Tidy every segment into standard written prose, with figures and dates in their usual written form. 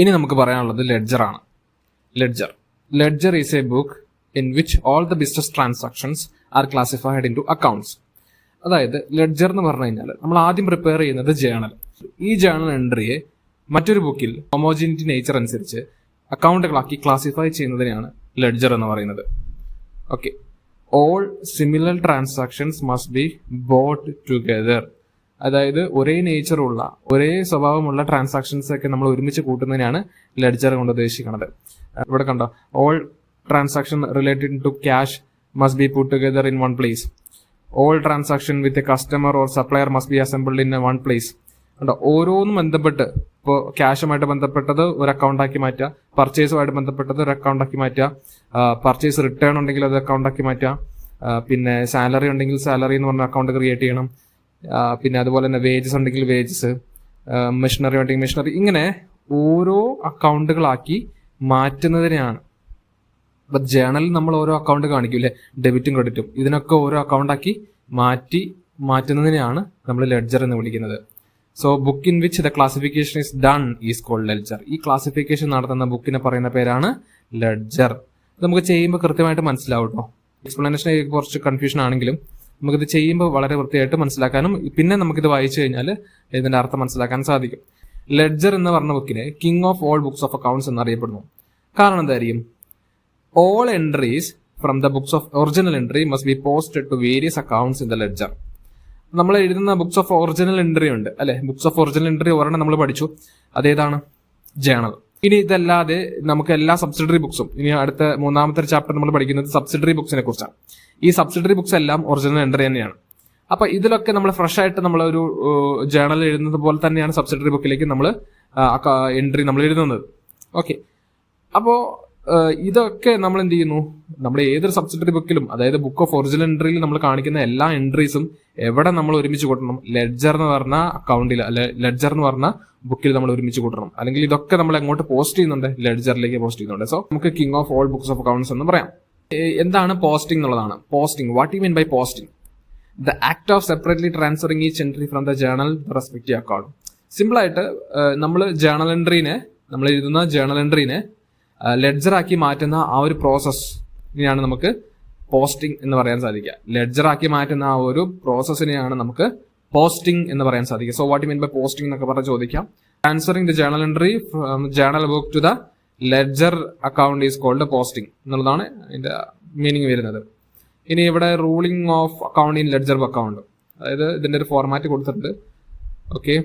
ഇനി നമുക്ക് പറയാനുള്ളത് ലെഡ്ജർ ആണ്. Ledger is a book in which all the business transactions are classified in to accounts. അതായത് ledger എന്ന് പറഞ്ഞു കഴിഞ്ഞാൽ നമ്മൾ ആദ്യം പ്രിപ്പയർ ചെയ്യുന്നത് ജേണൽ. ഈ ജേണൽ എൻട്രിയെ മറ്റൊരു ബുക്കിൽ ഹോമോജിനിറ്റി നേച്ചർ അനുസരിച്ച് അക്കൗണ്ടുകളാക്കി ക്ലാസിഫൈ ചെയ്യുന്നതിനെയാണ് ലെഡ്ജർ എന്ന് പറയുന്നത്. Okay, all similar transactions must be boat together. അതായത് ഒരേ നേച്ചറുള്ള ഒരേ സ്വഭാവമുള്ള ട്രാൻസാക്ഷൻസ് ഒക്കെ നമ്മൾ ഒരുമിച്ച് കൂട്ടുന്നതിനാണ് ലെഡ്ജർ കൊണ്ട് ഉദ്ദേശിക്കുന്നത്. ഇവിടെ കണ്ടോ, all transaction related to cash must be put together in one place. All transaction with a customer or supplier must be assembled in one place. കണ്ടോ, ഓരോന്നും ബന്ധപ്പെട്ട് ഇപ്പോൾ ക്യാഷുമായിട്ട് ബന്ധപ്പെട്ടത് ഒരു അക്കൗണ്ടാക്കി മാറ്റുക, പർച്ചേസുമായിട്ട് ബന്ധപ്പെട്ടത് ഒരു അക്കൗണ്ടാക്കി മാറ്റുക, പർച്ചേസ് റിട്ടേൺ ഉണ്ടെങ്കിൽ അത് അക്കൗണ്ടാക്കി മാറ്റുക, പിന്നെ സാലറി ഉണ്ടെങ്കിൽ സാലറി എന്ന് പറഞ്ഞ അക്കൗണ്ട് ക്രിയേറ്റ് ചെയ്യണം, പിന്നെ അതുപോലെ തന്നെ വേജസ് ഉണ്ടെങ്കിൽ വേജസ്, മെഷീനറി ഉണ്ടെങ്കിൽ മെഷീനറി, ഇങ്ങനെ ഓരോ അക്കൗണ്ടുകളാക്കി മാറ്റുന്നതിനെയാണ്. ഇപ്പം ജേണലിൽ നമ്മൾ ഓരോ അക്കൗണ്ട് കാണിക്കൂല്ലേ, ഡെബിറ്റും ക്രെഡിറ്റും, ഇതിനൊക്കെ ഓരോ അക്കൗണ്ടാക്കി മാറ്റുന്നതിനെയാണ് നമ്മൾ ലെഡ്ജർ എന്ന് വിളിക്കുന്നത്. So book in which the classification is done is called ledger. ഈ ക്ലാസിഫിക്കേഷൻ നടത്തുന്ന ബുക്കിനെ പറയുന്ന പേരാണ് ലെഡ്ജർ. നമുക്ക് ചെയ്യുമ്പോൾ കൃത്യമായിട്ട് മനസ്സിലാവും കേട്ടോ. എക്സ്പ്ലനേഷൻ കുറച്ച് കൺഫ്യൂഷൻ ആണെങ്കിലും നമുക്കിത് ചെയ്യുമ്പോൾ വളരെ വൃത്തിയായിട്ട് മനസ്സിലാക്കാനും പിന്നെ നമുക്കിത് വായിച്ചു കഴിഞ്ഞാൽ ഇതിന്റെ അർത്ഥം മനസ്സിലാക്കാൻ സാധിക്കും. ലെഡ്ജർ എന്ന് പറഞ്ഞ ബുക്കിനെ king of all books of accounts എന്നറിയപ്പെടുന്നു. കാരണം എന്തായിരിക്കും? All entries from the books of original entry must be posted to various accounts in the ledger. നമ്മൾ എഴുതുന്ന ബുക്സ് ഓഫ് ഒറിജിനൽ എൻട്രി ഉണ്ട് അല്ലെ, ബുക്സ് ഓഫ് ഒറിജിനൽ എൻട്രി ഒരെണ്ണം നമ്മൾ പഠിച്ചു, അതേതാണ്? ജേണൽ. ഇനി ഇതല്ലാതെ നമുക്ക് എല്ലാ സബ്സിഡറി ബുക്സും, ഇനി അടുത്ത മൂന്നാമത്തെ ചാപ്റ്റർ നമ്മൾ പഠിക്കുന്നത് സബ്സിഡറി ബുക്സിനെ കുറിച്ചാണ്. ഈ സബ്സിഡറി ബുക്സ് എല്ലാം ഒറിജിനൽ എൻട്രി തന്നെയാണ്. അപ്പൊ ഇതിലൊക്കെ നമ്മൾ ഫ്രഷ് ആയിട്ട് നമ്മൾ ഒരു ജേണൽ എഴുതുന്നത് പോലെ തന്നെയാണ് സബ്സിഡറി ബുക്കിലേക്ക് നമ്മൾ എൻട്രി നമ്മൾ എഴുതുന്നത്. ഓക്കെ, അപ്പോ ഇതൊക്കെ നമ്മൾ എന്ത് ചെയ്യുന്നു, നമ്മുടെ ഏതൊരു സബ്സിഡറി ബുക്കിലും, അതായത് ബുക്ക് ഓഫ് ഒറിജിനൽ എൻട്രിയിൽ നമ്മൾ കാണിക്കുന്ന എല്ലാ എൻട്രീസും എവിടെ നമ്മൾ ഒരുമിച്ച് കൂട്ടണം? ലെഡ്ജർ എന്ന് പറഞ്ഞ അക്കൗണ്ടിൽ, അല്ലെ ലെഡ്ജർ എന്ന് പറഞ്ഞ ബുക്കിൽ നമ്മൾ ഒരുമിച്ച് കൂട്ടണം. അല്ലെങ്കിൽ ഇതൊക്കെ നമ്മൾ എങ്ങോട്ട് പോസ്റ്റ് ചെയ്യുന്നുണ്ട്? ലെഡ്ജറിലേക്ക് പോസ്റ്റ് ചെയ്യുന്നുണ്ട്. സോ നമുക്ക് king of all books of accounts എന്ന് പറയാം. എന്താണ് പോസ്റ്റിംഗ് എന്നുള്ളതാണ്. Posting, what you mean by posting? The act of separately transferring each entry from the journal respective account. Simple ആയിട്ട് നമ്മൾ ജേണൽ എൻട്രീനെ, നമ്മൾ എഴുതുന്ന ജേണൽ എൻട്രീനെ ലെഡ്ജർ ആക്കി മാറ്റുന്ന ആ ഒരു പ്രോസസ്സിനെയാണ് നമുക്ക് പോസ്റ്റിംഗ് എന്ന് പറയാൻ സാധിക്കുക. ലെഡ്ജർ ആക്കി മാറ്റുന്ന ആ ഒരു പ്രോസസ്സിനെയാണ് നമുക്ക് പോസ്റ്റിംഗ് എന്ന് പറയാൻ സാധിക്കുക. So what you mean by posting എന്നൊക്കെ പറഞ്ഞ് ചോദിക്കാം. Transferring the journal entry from journal book to the ledger account is called posting എന്നുള്ളതാണ് അതിന്റെ മീനിങ് വരുന്നത്. ഇനി ഇവിടെ ruling of account in ledger account, അതായത് ഇതിന്റെ ഒരു ഫോർമാറ്റ് കൊടുത്തിട്ടുണ്ട്. Okay,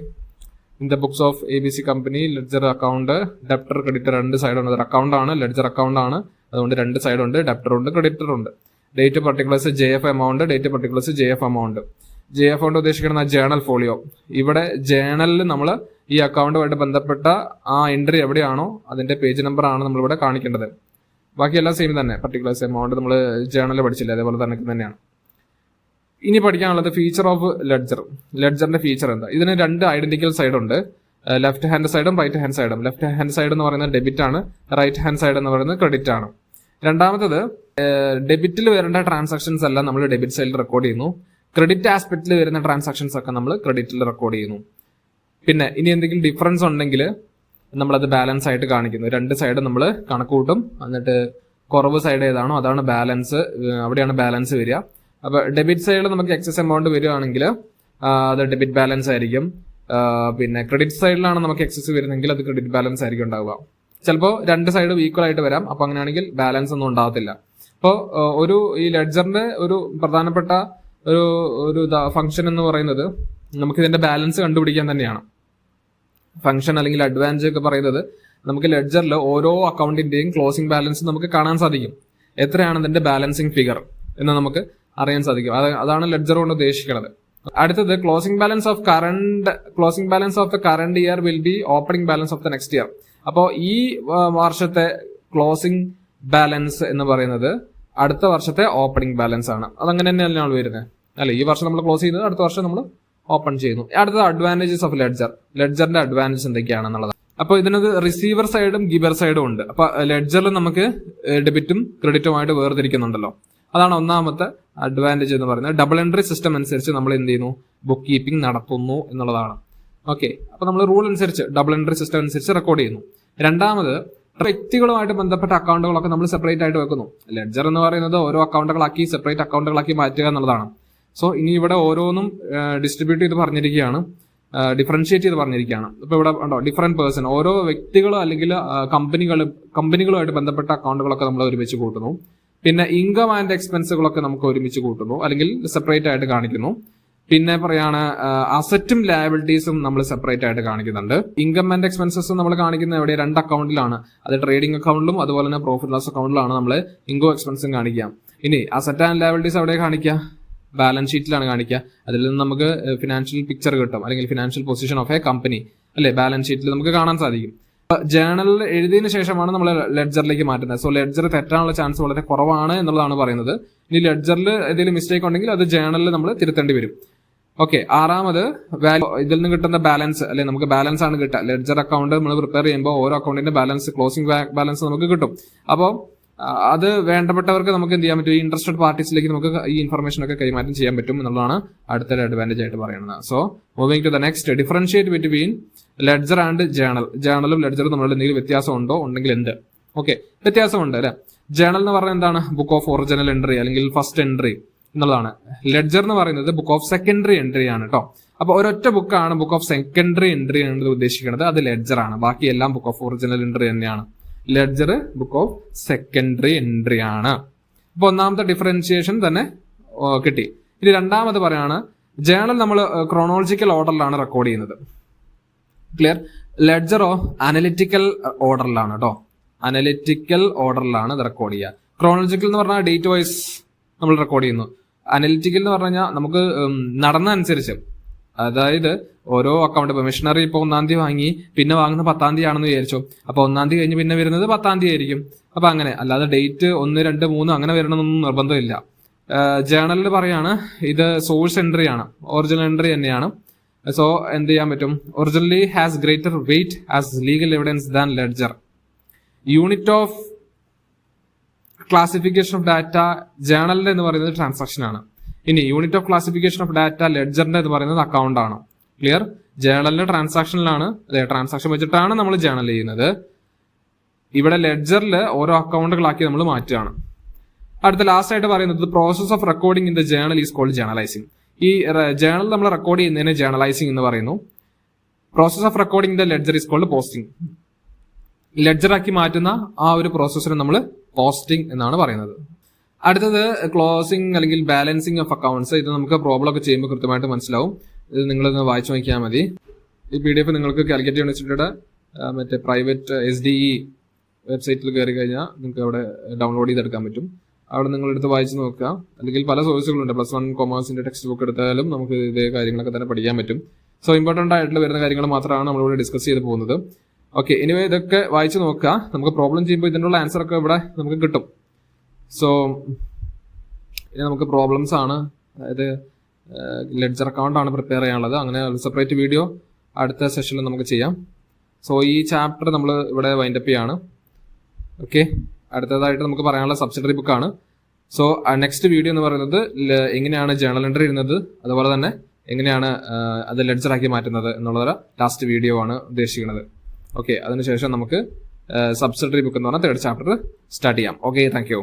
in the books of ABC company ledger account debtor creditor രണ്ട് സൈഡ് ഉണ്ട്. അതൊരു അക്കൗണ്ട് ആണ്, ലെഡ്ജർ അക്കൗണ്ട് ആണ്, അതുകൊണ്ട് രണ്ട് സൈഡ് ഉണ്ട്, ഡെപ്റ്റർ ഉണ്ട്, ക്രെഡിറ്റർ ഉണ്ട്. Date particulars JF amount, date particulars JF amount. JF കൊണ്ട് ഉദ്ദേശിക്കുന്ന ജേണൽ ഫോളിയോ. ഇവിടെ ജേണലിൽ നമ്മൾ ഈ അക്കൗണ്ടുമായിട്ട് ബന്ധപ്പെട്ട ആ എൻട്രി എവിടെയാണോ അതിന്റെ പേജ് നമ്പർ ആണ് നമ്മളിവിടെ കാണിക്കേണ്ടത്. ബാക്കിയെല്ലാം സെയിം തന്നെ. പർട്ടിക്കുലേഴ്സ് എമൗണ്ട് നമ്മൾ ജേണലിൽ പഠിച്ചില്ല, അതേപോലെ തന്നെ തന്നെയാണ്. ഇനി പഠിക്കാനുള്ളത് ഫീച്ചർ ഓഫ് ലെഡ്ജർ. ലെഡ്ജറിന്റെ ഫീച്ചർ എന്താ? ഇതിന് രണ്ട് ഐഡന്റിക്കൽ സൈഡ് ഉണ്ട്, ലെഫ്റ്റ് ഹാൻഡ് സൈഡും റൈറ്റ് ഹാൻഡ് സൈഡും. ലെഫ്റ്റ് ഹാൻഡ് സൈഡ് എന്ന് പറയുന്നത് ഡെബിറ്റ് ആണ്, റൈറ്റ് ഹാൻഡ് സൈഡ് എന്ന് പറയുന്നത് ക്രെഡിറ്റ് ആണ്. രണ്ടാമത്തത്, ഡെബിറ്റിൽ വരേണ്ട ട്രാൻസാക്ഷൻസ് എല്ലാം നമ്മൾ ഡെബിറ്റ് സൈഡിൽ റെക്കോർഡ് ചെയ്യുന്നു. ക്രെഡിറ്റ് ആസ്പെക്റ്റിൽ വരുന്ന ട്രാൻസാക്ഷൻസ് ഒക്കെ നമ്മൾ ക്രെഡിറ്റിൽ റെക്കോർഡ് ചെയ്യുന്നു. പിന്നെ ഇനി എന്തെങ്കിലും ഡിഫറൻസ് ഉണ്ടെങ്കിൽ നമ്മളത് ബാലൻസ് ആയിട്ട് കാണിക്കുന്നു. രണ്ട് സൈഡ് നമ്മൾ കണക്ക് കൂട്ടും, എന്നിട്ട് കുറവ് സൈഡ് ഏതാണോ അതാണ് ബാലൻസ്, അവിടെയാണ് ബാലൻസ് വരിക. അപ്പൊ ഡെബിറ്റ് സൈഡിൽ നമുക്ക് എക്സസ് എമൗണ്ട് വരികയാണെങ്കിൽ അത് ഡെബിറ്റ് ബാലൻസ് ആയിരിക്കും. പിന്നെ ക്രെഡിറ്റ് സൈഡിലാണ് നമുക്ക് എക്സസ് വരുന്നെങ്കിൽ അത് ക്രെഡിറ്റ് ബാലൻസ് ആയിരിക്കും ഉണ്ടാവുക. ചിലപ്പോൾ രണ്ട് സൈഡും ഈക്വൽ ആയിട്ട് വരാം. അപ്പൊ അങ്ങനെയാണെങ്കിൽ ബാലൻസ് ഒന്നും ഉണ്ടാകത്തില്ല. അപ്പോൾ ഈ ലെഡ്ജറിന്റെ ഒരു പ്രധാനപ്പെട്ട ഒരു ഫംഗ്ഷൻ എന്ന് പറയുന്നത് നമുക്ക് ഇതിന്റെ ബാലൻസ് കണ്ടുപിടിക്കാൻ തന്നെയാണ്. ഫംഗ്ഷൻ അല്ലെങ്കിൽ അഡ്വാൻസ് ഒക്കെ പറയുന്നത് നമുക്ക് ലെഡ്ജറിൽ ഓരോ അക്കൗണ്ടിന്റെയും ക്ലോസിംഗ് ബാലൻസ് നമുക്ക് കാണാൻ സാധിക്കും. എത്രയാണ് ഇതിന്റെ ബാലൻസിങ് ഫിഗർ എന്ന് നമുക്ക് അറിയാൻ സാധിക്കും. അതാണ് ലെഡ്ജർ കൊണ്ട് ഉദ്ദേശിക്കുന്നത്. അടുത്തത് closing balance of the current year will be opening balance of the next year. അപ്പോൾ ഈ വർഷത്തെ ക്ലോസിംഗ് ബാലൻസ് എന്ന് പറയുന്നത് അടുത്ത വർഷത്തെ ഓപ്പണിംഗ് ബാലൻസ് ആണ്. അതങ്ങനെ തന്നെയാണ് വരുന്നത് അല്ലെ. ഈ വർഷം നമ്മൾ ക്ലോസ് ചെയ്യുന്നത് അടുത്ത വർഷം നമ്മൾ ഓപ്പൺ ചെയ്യുന്നു. അടുത്തത് അഡ്വാൻറ്റേജസ് ഓഫ് ലെഡ്ജർ. ലെഡ്ജറിന്റെ അഡ്വാൻറ്റേജ് എന്തൊക്കെയാണെന്നുള്ളത്. അപ്പോൾ ഇതിനകത്ത് റിസീവർ സൈഡും ഗിവർ സൈഡും ഉണ്ട്. അപ്പൊ ലെഡ്ജറിൽ നമുക്ക് ഡെബിറ്റും ക്രെഡിറ്റുമായിട്ട് വേർതിരിക്കുന്നുണ്ടല്ലോ. അതാണ് ഒന്നാമത്തെ അഡ്വാൻറ്റേജ് എന്ന് പറയുന്നത്. ഡബിൾ എൻട്രി സിസ്റ്റം അനുസരിച്ച് നമ്മൾ എന്ത് ചെയ്യുന്നു? ബുക്ക് കീപ്പിംഗ് നടത്തുന്നു എന്നുള്ളതാണ്. ഓക്കെ, അപ്പൊ നമ്മൾ റൂൾ അനുസരിച്ച് ഡബിൾ എൻട്രി സിസ്റ്റം അനുസരിച്ച് റെക്കോർഡ് ചെയ്യുന്നു. രണ്ടാമത് വ്യക്തികളുമായിട്ട് ബന്ധപ്പെട്ട അക്കൗണ്ടുകളൊക്കെ നമ്മൾ സെപ്പറേറ്റ് ആയിട്ട് വെക്കുന്നു. ലെഡ്ജർ എന്ന് പറയുന്നത് ഓരോ അക്കൗണ്ടുകളാക്കി സെപ്പറേറ്റ് അക്കൗണ്ടുകളാക്കി മാറ്റുക എന്നുള്ളതാണ്. സോ ഇനി ഇവിടെ ഓരോന്നും ഡിസ്ട്രിബ്യൂട്ട് ചെയ്ത് പറഞ്ഞിരിക്കുകയാണ്, ഡിഫറൻഷിയേറ്റ് ചെയ്ത് പറഞ്ഞിരിക്കുകയാണ്. ഇപ്പൊ ഇവിടെ ഉണ്ടോ ഡിഫറെന്റ് പേഴ്സൺ, ഓരോ വ്യക്തികളോ അല്ലെങ്കിൽ കമ്പനികളുമായിട്ട് ബന്ധപ്പെട്ട അക്കൗണ്ടുകളൊക്കെ നമ്മൾ ഒരുമിച്ച് കൂട്ടുന്നു. പിന്നെ ഇൻകം ആൻഡ് എക്സ്പെൻസുകളൊക്കെ നമുക്ക് ഒരുമിച്ച് കൂട്ടുന്നു അല്ലെങ്കിൽ സെപ്പറേറ്റ് ആയിട്ട് കാണിക്കുന്നു. പിന്നെ പറയാണ് അസറ്റും ലയബിലിറ്റീസും നമ്മൾ സെപ്പറേറ്റ് ആയിട്ട് കാണിക്കുന്നുണ്ട്. ഇൻകം ആൻഡ് എക്സ്പെൻസസ് നമ്മൾ കാണിക്കുന്നത് എവിടെ? 2 അക്കൗണ്ടിലാണ്. അത് ട്രേഡിംഗ് അക്കൗണ്ടിലും അതുപോലെ തന്നെ പ്രോഫിറ്റ് ലോസ് അക്കൗണ്ടിലാണ് നമ്മൾ ഇൻകം എക്സ്പെൻസും കാണിക്കുക. ഇനി അസറ്റ് ആൻഡ് ലയബിലിറ്റീസ് എവിടെ കാണിക്കുക? ബാലൻസ് ഷീറ്റിലാണ് കാണിക്കുക. അതിൽ നിന്ന് നമുക്ക് ഫിനാൻഷ്യൽ പിക്ചർ കിട്ടും അല്ലെങ്കിൽ financial position of A company അല്ലെ ബാലൻസ് ഷീറ്റിൽ നമുക്ക് കാണാൻ സാധിക്കും. ജേണലിൽ എഴുതിയതിനു ശേഷമാണ് നമ്മൾ ലെഡ്ജറിലേക്ക് മാറ്റുന്നത്. സോ ലെഡ്ജർ തെറ്റാനുള്ള ചാൻസ് വളരെ കുറവാണ് എന്നുള്ളതാണ് പറയുന്നത്. ഇനി ലെഡ്ജറിൽ എന്തെങ്കിലും മിസ്റ്റേക്ക് ഉണ്ടെങ്കിൽ അത് ജേണലിൽ നമ്മൾ തിരുത്തേണ്ടി വരും. ഓക്കെ, ആറാമത് വാല്യൂ, ഇതിൽ നിന്ന് കിട്ടുന്ന ബാലൻസ് അല്ലെ നമുക്ക് ബാലൻസ് ആണ് കിട്ടുക. ലെഡ്ജർ അക്കൗണ്ട് നമ്മൾ പ്രിപ്പയർ ചെയ്യുമ്പോൾ ഓരോ അക്കൗണ്ടിന്റെ ബാലൻസ്, ക്ലോസിംഗ് ബാലൻസ് നമുക്ക് കിട്ടും. അപ്പോൾ അത് വേണ്ടപ്പെട്ടവർക്ക് നമുക്ക് എന്ത് ചെയ്യാൻ പറ്റും? ഈ ഇൻട്രസ്റ്റഡ് പാർട്ടീസിലേക്ക് നമുക്ക് ഈ ഇൻഫർമേഷൻ ഒക്കെ കൈമാറ്റം ചെയ്യാൻ പറ്റും എന്നുള്ളതാണ് അടുത്തൊരു അഡ്വാൻറ്റേജ് ആയിട്ട് പറയുന്നത്. So moving to the next, differentiate between ledger and journal. ജേണലും ലെഡ്ജറും തമ്മിൽ എന്തെങ്കിലും വ്യത്യാസം ഉണ്ടോ? ഉണ്ടെങ്കിൽ എന്ത്? ഓക്കെ, വ്യത്യാസമുണ്ട് അല്ലെ. ജേണൽ എന്ന് പറഞ്ഞാൽ എന്താണ്? ബുക്ക് ഓഫ് ഒറിജിനൽ എൻട്രി അല്ലെങ്കിൽ ഫസ്റ്റ് എൻട്രി എന്നുള്ളതാണ്. ലെഡ്ജർ എന്ന് പറയുന്നത് ബുക്ക് ഓഫ് സെക്കൻഡറി എൻട്രി ആണ് കേട്ടോ. അപ്പൊ ഒരൊറ്റ ബുക്കാണ് ബുക്ക് ഓഫ് സെക്കൻഡറി എൻട്രി ആണ് ഉദ്ദേശിക്കുന്നത്, അത് ലെഡ്ജർ ആണ്. ബാക്കിയെല്ലാം ബുക്ക് ഓഫ് ഒറിജിനൽ എൻട്രി തന്നെയാണ്. Ledger book of secondary entry ആണ്. അപ്പൊ ഒന്നാമത്തെ ഡിഫറൻഷിയേഷൻ തന്നെ കിട്ടി. ഇനി രണ്ടാമത് പറയാണ്, ജേണൽ നമ്മൾ ക്രോണോളജിക്കൽ ഓർഡറിലാണ് റെക്കോർഡ് ചെയ്യുന്നത്. ക്ലിയർ? ലെഡ്ജറോ അനലിറ്റിക്കൽ ഓർഡറിലാണ് കേട്ടോ. അനലിറ്റിക്കൽ ഓർഡറിലാണ് ഇത് റെക്കോർഡ് ചെയ്യുക. ക്രോണോളജിക്കൽ എന്ന് പറഞ്ഞാൽ ഡേറ്റ് വൈസ് നമ്മൾ റെക്കോർഡ് ചെയ്യുന്നു. അനലിറ്റിക്കൽ എന്ന് പറഞ്ഞു കഴിഞ്ഞാൽ നമുക്ക് നടന്ന അനുസരിച്ച്, അതായത് ഓരോ അക്കൗണ്ട്, ഇപ്പൊ മെഷീനറി ഇപ്പൊ 1-ാം തീയതി വാങ്ങി പിന്നെ വാങ്ങുന്ന 10-ാം തീയതി ആണെന്ന് വിചാരിച്ചു. അപ്പൊ 1-ാം തീയതി കഴിഞ്ഞ് പിന്നെ വരുന്നത് 10-ാം തീയതി ആയിരിക്കും. അപ്പൊ അങ്ങനെ അല്ലാതെ ഡേറ്റ് 1, 2, 3 അങ്ങനെ വരണമെന്നൊന്നും നിർബന്ധമില്ല. ജേണലിൽ പറയാണ് ഇത് സോഴ്സ് എൻട്രി ആണ്, ഒറിജിനൽ എൻട്രി തന്നെയാണ്. സോ എന്ത് ചെയ്യാൻ പറ്റും? Originally has greater weight as legal evidence than ledger. Unit of classification of data ജേണലിന്റെ എന്ന് പറയുന്നത് ട്രാൻസാക്ഷൻ ആണ്. ഇനി unit of classification of data ലെഡ്ജറിന്റെ എന്ന് പറയുന്നത് അക്കൗണ്ട് ആണ്. ക്ലിയർ? ജേണലിന്റെ ട്രാൻസാക്ഷനിലാണ്, അതെ ട്രാൻസാക്ഷൻ വെച്ചിട്ടാണ് നമ്മൾ ജേണൽ ചെയ്യുന്നത്. ഇവിടെ ലെഡ്ജറിൽ ഓരോ അക്കൗണ്ടുകളാക്കി നമ്മൾ മാറ്റുകയാണ്. അടുത്ത ലാസ്റ്റ് ആയിട്ട് പറയുന്നത് process of recording in the journal is called journalising. ഈ ജേണൽ നമ്മൾ റെക്കോർഡ് ചെയ്യുന്നതിന് ജേണലൈസിംഗ് എന്ന് പറയുന്നു. Process of recording the ledger is called posting. ലെഡ്ജറാക്കി മാറ്റുന്ന ആ ഒരു പ്രോസസ്സിനെ നമ്മൾ പോസ്റ്റിംഗ് എന്നാണ് പറയുന്നത്. അടുത്തത് ക്ലോസിംഗ് അല്ലെങ്കിൽ ബാലൻസിങ് ഓഫ് അക്കൗണ്ട്സ്. ഇത് നമുക്ക് പ്രോബ്ലം ഒക്കെ ചെയ്യുമ്പോൾ കൃത്യമായിട്ട് മനസ്സിലാവും. ഇത് നിങ്ങളൊന്ന് വായിച്ചു നോക്കിയാൽ മതി. ഈ PDF നിങ്ങൾക്ക് കാലിക്കറ്റ് യൂണിവേഴ്സിറ്റിയുടെ മറ്റേ പ്രൈവറ്റ് SDE വെബ്സൈറ്റിൽ കയറി കഴിഞ്ഞാൽ നിങ്ങൾക്ക് അവിടെ ഡൗൺലോഡ് ചെയ്തെടുക്കാൻ പറ്റും. അവിടെ നിങ്ങൾ എടുത്ത് വായിച്ച് നോക്കുക. അല്ലെങ്കിൽ പല സോഴ്സുകളുണ്ട്. +1 കൊമേഴ്സിന്റെ ടെക്സ്റ്റ് ബുക്ക് എടുത്താലും നമുക്ക് ഇതേ കാര്യങ്ങളൊക്കെ തന്നെ പഠിക്കാൻ പറ്റും. സോ ഇമ്പോർട്ടന്റ് ആയിട്ടുള്ള വരുന്ന കാര്യങ്ങൾ മാത്രമാണ് നമ്മളിവിടെ ഡിസ്കസ് ചെയ്ത് പോകുന്നത്. ഓക്കെ, എനിവേ ഇതൊക്കെ വായിച്ച് നോക്കുക. നമുക്ക് പ്രോബ്ലം ചെയ്യുമ്പോൾ ഇതിനുള്ള ആൻസർ ഒക്കെ ഇവിടെ നമുക്ക് കിട്ടും. സോ ഇനി നമുക്ക് പ്രോബ്ലംസ് ആണ്, അതായത് ലെഡ്ജർ അക്കൗണ്ട് ആണ് പ്രിപ്പയർ ചെയ്യാനുള്ളത്. അങ്ങനെ സെപ്പറേറ്റ് വീഡിയോ അടുത്ത സെഷനിൽ നമുക്ക് ചെയ്യാം. സോ ഈ ചാപ്റ്റർ നമ്മൾ ഇവിടെ വൈൻഡപ്പ് ചെയ്യാണ്. ഓക്കെ, അടുത്തതായിട്ട് നമുക്ക് പറയാനുള്ള സബ്സിഡറി ബുക്കാണ്. സോ നെക്സ്റ്റ് വീഡിയോ എന്ന് പറയുന്നത് എങ്ങനെയാണ് ജേണൽ എൻട്രി ഇടുന്നത്, അതുപോലെ തന്നെ എങ്ങനെയാണ് അത് ലെഡ്ജറാക്കി മാറ്റുന്നത് എന്നുള്ളത് ലാസ്റ്റ് വീഡിയോ ആണ് ഉദ്ദേശിക്കുന്നത്. ഓക്കെ, അതിനുശേഷം നമുക്ക് സബ്സിഡറി ബുക്ക് എന്ന് പറഞ്ഞാൽ 3rd ചാപ്റ്റർ സ്റ്റാർട്ട് ചെയ്യാം. Okay, thank you.